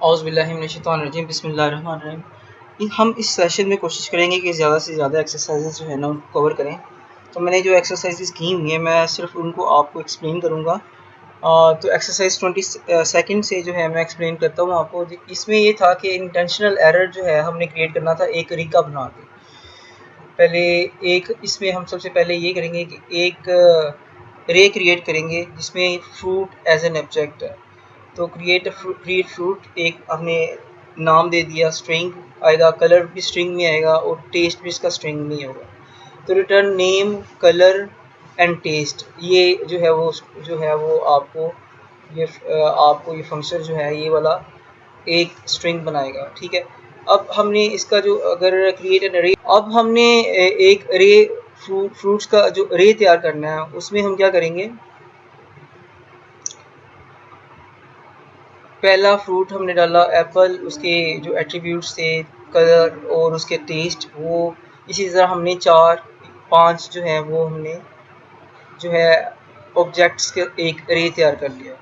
औज़ुबिल्लाहिमिनश्शैतानिर्रजीम बिस्मिल्लाहिर्रहमानिर्रहीम। हम इस सेशन में कोशिश करेंगे कि ज़्यादा से ज़्यादा एक्सरसाइजेज जो है ना उनको कवर करें। तो मैंने जो एक्सरसाइजेज की हुई हैं मैं सिर्फ उनको आपको एक्सप्लेन करूँगा। तो एक्सरसाइज 22 से जो है मैं एक्सप्लेन करता हूँ आपको। इसमें ये था कि इंटेंशनल एरर जो है हमने क्रिएट करना था एक रिका बना के। पहले एक इसमें हम सबसे पहले ये करेंगे कि एक रे क्रिएट करेंगे जिसमें फ्रूट एज एन ऑब्जेक्ट है। तो क्रिएट फ्रूट एक हमने नाम दे दिया, स्ट्रिंग आएगा, कलर भी स्ट्रिंग में आएगा और टेस्ट भी इसका स्ट्रिंग में होगा। तो return name, colour and test, ये जो है वो आपको ये फंक्शन जो है ये वाला एक स्ट्रिंग बनाएगा। ठीक है, अब हमने इसका जो अगर क्रिएट एन अरे, अब हमने एक अरे फ्रूट्स का जो अरे तैयार करना है उसमें हम क्या करेंगे, पहला फ्रूट हमने डाला एप्पल, उसके जो एट्रीब्यूट्स थे कलर और उसके टेस्ट, वो इसी तरह हमने 4-5 जो है वो हमने जो है ऑब्जेक्ट्स के एक अरे तैयार कर लिया।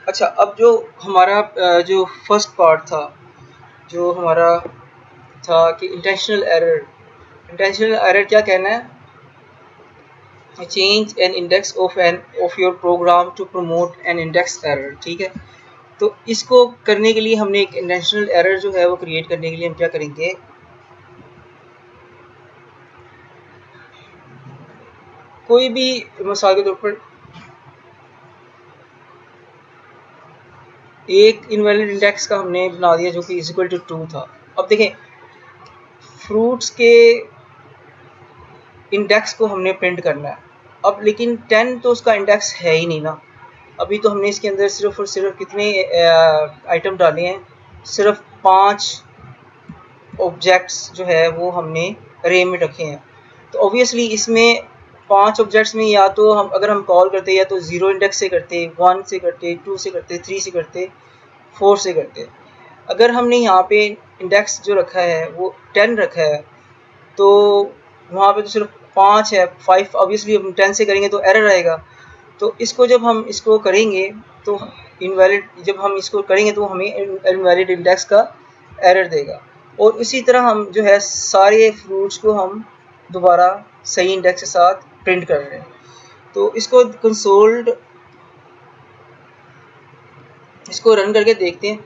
अच्छा, अब जो हमारा जो फर्स्ट पार्ट था, जो हमारा था कि इंटेंशनल एरर क्या कहना है, change an index of your program to promote an index error. ठीक है, तो इसको करने के लिए हमने एक इंटेंशनल एरर जो है वो क्रिएट करने के लिए हम क्या करेंगे, कोई भी मिसाल के तौर पर एक इनवैलिड इंडेक्स का हमने बना दिया जो कि इज इक्वल टू 2 था। अब देखें, फ्रूट्स के इंडेक्स को हमने प्रिंट करना है। अब लेकिन 10 तो उसका इंडेक्स है ही नहीं ना। अभी तो हमने इसके अंदर सिर्फ और सिर्फ कितने आइटम डाले हैं, सिर्फ 5 ऑब्जेक्ट्स जो है वो हमने अरे में रखे हैं। तो ऑब्वियसली इसमें 5 ऑब्जेक्ट्स में या तो अगर हम कॉल करते या तो 0 इंडेक्स से करते, 1 से करते, 2 से करते, 3 से करते, 4 से करते। अगर हमने यहाँ पे इंडेक्स जो रखा है वो 10 रखा है तो वहाँ पे तो सिर्फ 5 है, 5 ऑब्वियसली हम 10 से करेंगे तो एरर आएगा। तो इसको जब हम इसको करेंगे तो जब हम इसको करेंगे तो हमें इनवैलिड इंडेक्स का एरर देगा। और इसी तरह हम जो है सारे फ्रूट्स को हम दोबारा सही इंडेक्स के साथ प्रिंट कर रहे हैं। तो इसको इसको रन करके देखते हैं।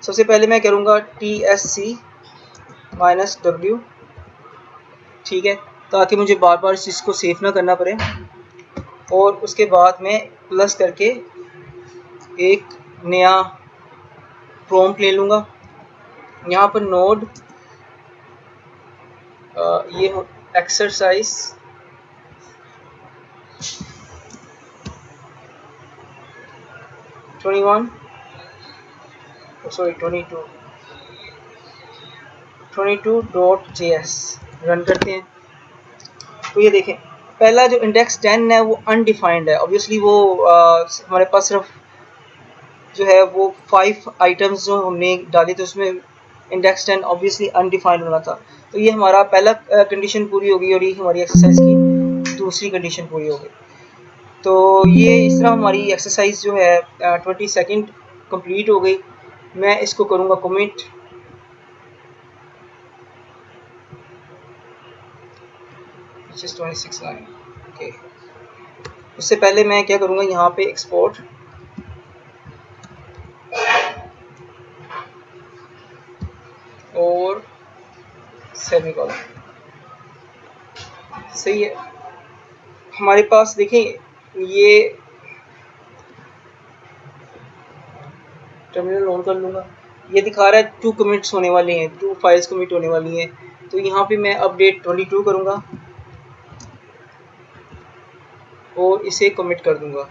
सबसे पहले मैं करूँगा TSC-W, ठीक है, ताकि मुझे बार बार इस चीज़ को सेव ना करना पड़े। और उसके बाद मैं प्लस करके एक नया प्रॉम्प्ट ले लूँगा। यहाँ पर नोड ये एक्सरसाइज 22.js रन करते हैं। तो ये देखें, पहला जो इंडेक्स 10 है वो अनडिफाइंड है। ऑब्वियसली वो हमारे पास सिर्फ जो है वो 5 आइटम्स जो हमने डाले थे उसमें इंडेक्स 10 ऑब्वियसली अनडिफाइंड होना था। तो ये हमारा पहला कंडीशन पूरी हो गई और ये हमारी एक्सरसाइज की दूसरी कंडीशन पूरी हो गई। तो ये इस तरह हमारी एक्सरसाइज जो है 22 कंप्लीट हो गई। मैं इसको करूँगा commit. which is 26 line। Okay, उससे पहले मैं क्या करूँगा, यहाँ पे एक्सपोर्ट और सेमीकोलन। सही है, हमारे पास देखें ये टर्मिनल ऑन कर लूँगा, ये दिखा रहा है 2 कमिट्स होने वाले हैं, 2 फाइल्स कमिट होने वाली हैं। तो यहाँ पे मैं अपडेट 22 करूँगा और इसे कमिट कर दूँगा।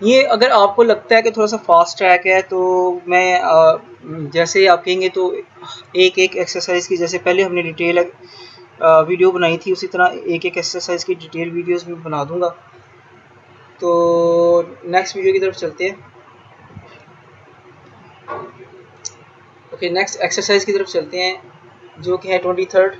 ये अगर आपको लगता है कि थोड़ा सा फास्ट ट्रैक है तो मैं जैसे आप कहेंगे तो एक एक एक्सरसाइज की, जैसे पहले हमने डिटेल वीडियो बनाई थी उसी तरह एक एक एक्सरसाइज की डिटेल वीडियोस भी बना दूंगा। तो नेक्स्ट वीडियो की तरफ चलते हैं। ओके, नेक्स्ट एक्सरसाइज की तरफ चलते हैं जो कि है 23rd।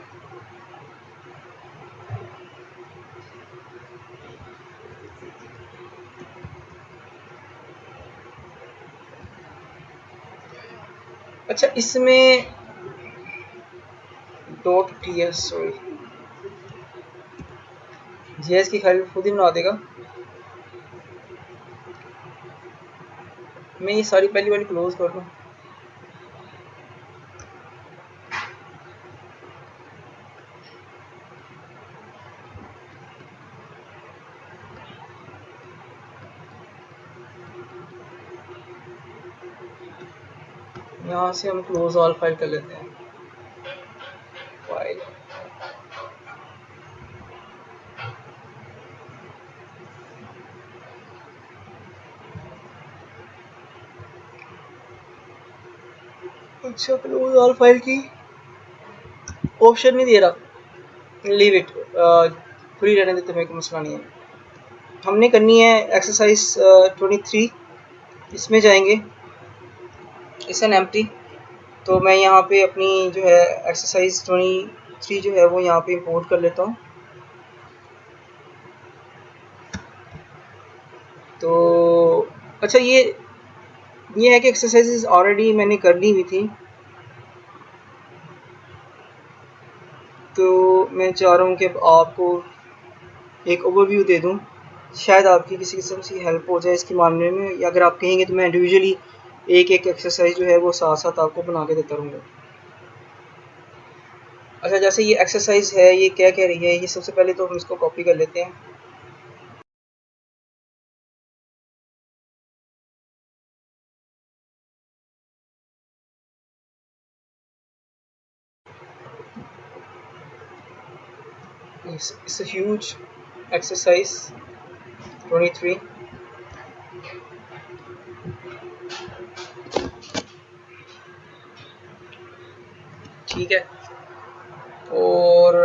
अच्छा इसमें dot T S sorry GS की फाइल खुद ही बना देगा। मैं ये सारी पहली वाली क्लोज कर दूँ। यहाँ से हम क्लोज ऑल फाइल कर लेते हैं। फाइल अच्छा क्लोज ऑल फाइल की ऑप्शन नहीं दे रहा, लीव इट, खुली रहने देते, मेरे को मसला नहीं है। हमने करनी है एक्सरसाइज 23। इसमें जाएंगे इस एन एम्प्टी। तो मैं यहाँ पे अपनी जो है एक्सरसाइज 23 जो है वो यहाँ पे इंपोर्ट कर लेता हूँ। तो अच्छा ये है कि एक्सरसाइजेज ऑलरेडी मैंने कर ली हुई थी, तो मैं चाह रहा हूँ कि आपको एक ओवरव्यू दे दूँ, शायद आपकी किसी किस्म से हेल्प हो जाए इसके मामले में। या अगर आप कहेंगे तो मैं इंडिविजुअली एक एक एक्सरसाइज जो है वो साथ साथ आपको बना के देता रहूँगा। अच्छा जैसे ये एक्सरसाइज है ये क्या कह रही है, ये सबसे पहले तो हम इसको कॉपी कर लेते हैं। It's a huge exercise 23। ठीक है, और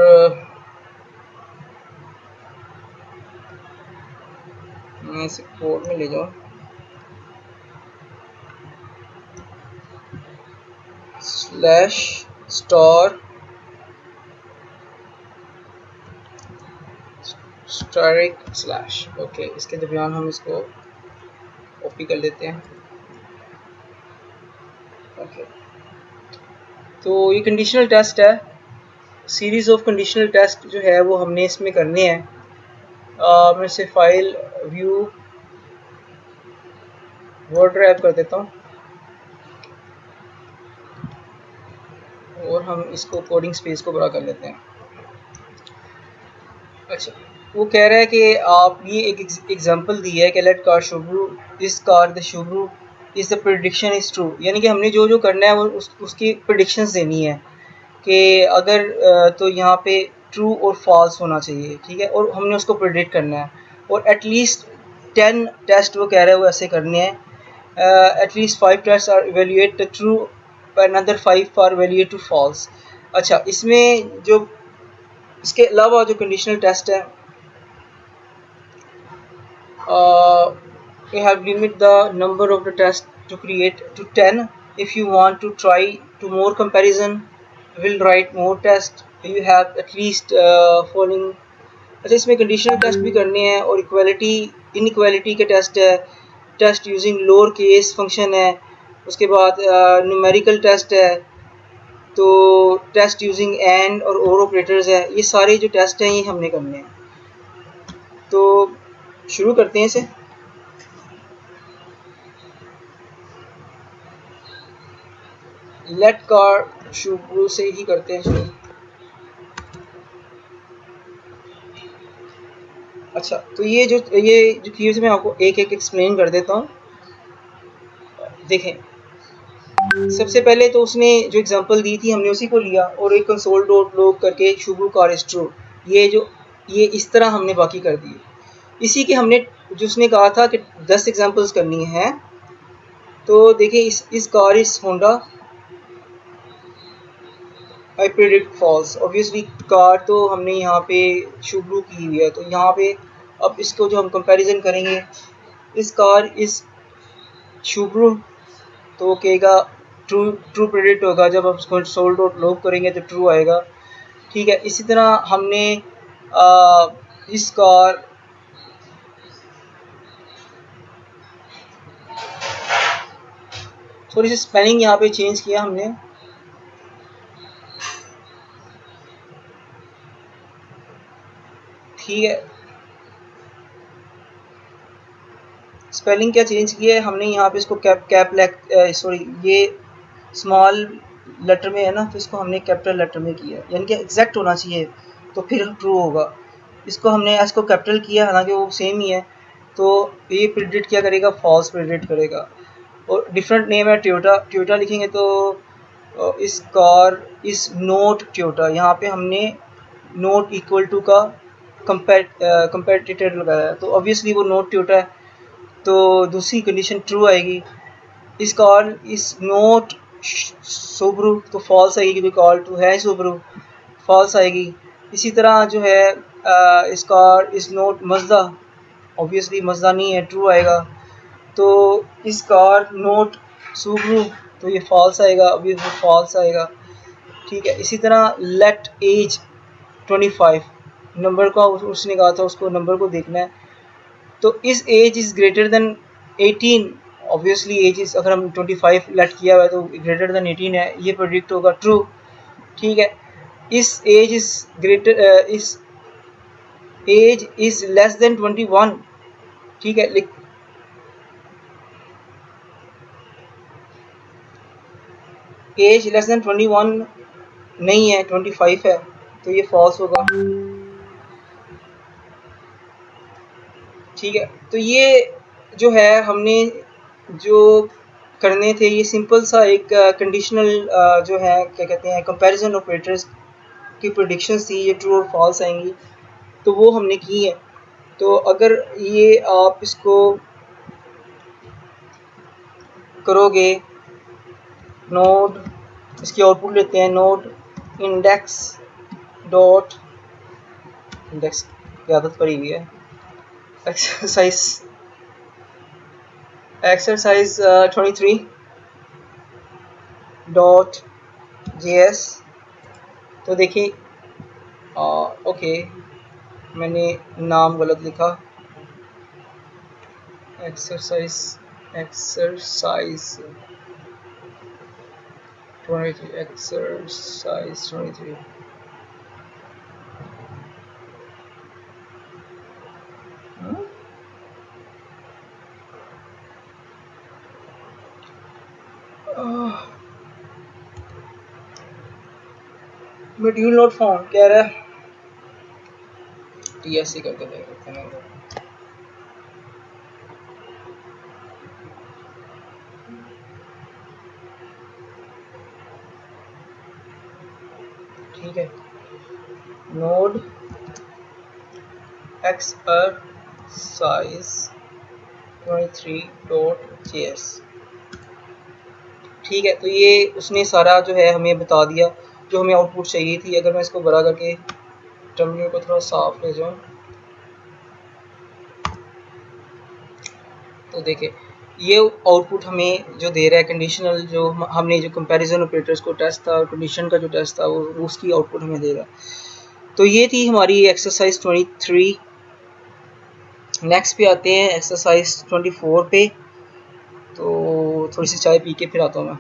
मैं इसे कोड में ले जाऊँ, स्लैश स्टार स्टारिक स्लैश, ओके इसके दरमियान हम इसको कॉपी कर लेते हैं। ओके तो ये कंडीशनल टेस्ट है, सीरीज ऑफ कंडीशनल टेस्ट जो है वो हमने इसमें करने हैं। मैं इसे फाइल व्यू वर्ड ड्राइव कर देता हूँ और हम इसको कोडिंग स्पेस को बड़ा कर लेते हैं। अच्छा वो कह रहा है कि आप ये एक एग्जांपल दी है कि late car Shubhru is car the Shubhru is the prediction is true, यानी कि हमने जो जो करना है वो उसकी प्रेडिक्शंस देनी है कि अगर तो यहाँ पे ट्रू और फॉल्स होना चाहिए, ठीक है, और हमने उसको प्रेडिक्ट करना है। और एटलीस्ट 10 टेस्ट वो कह रहे हैं वो ऐसे करने हैं। At least 5 test are evaluate the true, another 5 are evaluate to false. अच्छा इसमें जो इसके अलावा जो कंडीशनल टेस्ट है, you have limit the number of the test to create to 10. If you want to try to more comparison, will write more test, you have at least following। अच्छा इसमें conditional test भी करने हैं और equality inequality के test है, test using lower case function है, उसके बाद न्यूमेरिकल टेस्ट है, तो टेस्ट यूजिंग एंड और ऑपरेटर्स है। ये सारे जो टेस्ट हैं ये हमने करने हैं। तो शुरू करते हैं इसे। लेट कार शुरू से ही करते हैं शुरू। अच्छा तो ये जो कीवर्ड्स मैं आपको एक एक एक्सप्लेन कर देता हूँ। देखें सबसे पहले तो उसने जो एग्जांपल दी थी हमने उसी को लिया और एक कंसोल डॉट लॉग करके शुरू कार इज ट्रू, ये इस तरह हमने बाकी कर दिए। इसी के हमने जो उसने कहा था कि 10 एग्जांपल्स करनी है। तो देखिए इस car is Honda I predict false, obviously car तो हमने यहाँ पे शुरू की हुई है, तो यहाँ पे अब इसको जो हम कंपैरिजन करेंगे, इस कार इस शुरू तो कहेगा ट्रू ट्रू प्रेडिक्ट होगा, जब आप उसको सोल्ड डॉट लॉग करेंगे तो ट्रू आएगा। ठीक है, इसी तरह हमने इस कार थोड़ी सी स्पेलिंग यहाँ पे चेंज किया हमने, ठीक है। स्पेलिंग क्या चेंज किया है हमने यहाँ पे, इसको सॉरी ये स्मॉल लेटर में है ना, तो इसको हमने कैपिटल लेटर में किया, यानी कि एग्जैक्ट होना चाहिए तो फिर ट्रू होगा। इसको हमने इसको कैपिटल किया, हालांकि वो सेम ही है, तो ये प्रिडिक्ट क्या करेगा, फॉल्स प्रिडिक्ट करेगा। और डिफरेंट नेम है टोयोटा, टोयोटा लिखेंगे तो इस कार इस नोट टोयोटा, यहाँ पे हमने नोट इक्वल टू का कंपेटिटर लगाया है, तो ऑब्वियसली वो नोट टोयोटा है, तो दूसरी कंडीशन ट्रू आएगी। इस कार इस नोट सुब्रू, तो फॉल्स आएगी क्योंकि कॉल टू है सुब्रू, फॉल्स आएगी। इसी तरह जो है इस कार इस नोट मज़दा, ऑब्वियसली मज़दा नहीं है, ट्रू आएगा। तो इस कार नोट सुब्रू, तो ये फॉल्स आएगा, अभी वो फॉल्स आएगा, ठीक है। इसी तरह लेट एज 25, नंबर का उसने कहा था, उसको नंबर को देखना है, तो इस age is greater than 18, obviously age is, अगर हम 25 लेट किया हुआ है तो ग्रेटर देन 18 है, ये प्रेडिक्ट होगा ट्रू, ठीक है। इस एज इज ग्रेटर इस एज इज लेस देन 21, ठीक है। एज लेस देन 21 नहीं है, 25 है, तो ये फॉल्स होगा, ठीक है। तो ये जो है हमने जो करने थे, ये सिंपल सा एक कंडीशनल जो है क्या कहते हैं कंपैरिजन ऑपरेटर्स की प्रेडिक्शंस थी, ये ट्रू और फॉल्स आएंगी, तो वो हमने की है। तो अगर ये आप इसको करोगे, नोड इसकी आउटपुट लेते हैं, नोड इंडेक्स डॉट, इंडेक्स की आदत पड़ी हुई है, एक्सरसाइज 23 डॉट JS। तो देखिए ओके, मैंने नाम गलत लिखा, exercise 23, exercise 23, module not found कह रहा है, TSC करके देखते हैं, ठीक है। नोड एक्सरसाइज 23.js, ठीक है। तो ये उसने सारा जो है हमें बता दिया जो हमें आउटपुट चाहिए थी। अगर मैं इसको बड़ा करके टर्मिनल को थोड़ा साफ ले जाऊँ, तो देखिए ये आउटपुट हमें जो दे रहा है कंडीशनल, जो हमने जो कंपैरिजन ऑपरेटर्स को टेस्ट था और कंडीशन का जो टेस्ट था वो उसकी आउटपुट हमें दे रहा है। तो ये थी हमारी एक्सरसाइज 23। नेक्स्ट पे आते हैं एक्सरसाइज 24 पे। तो थोड़ी सी चाय पी के फिर आता हूँ मैं।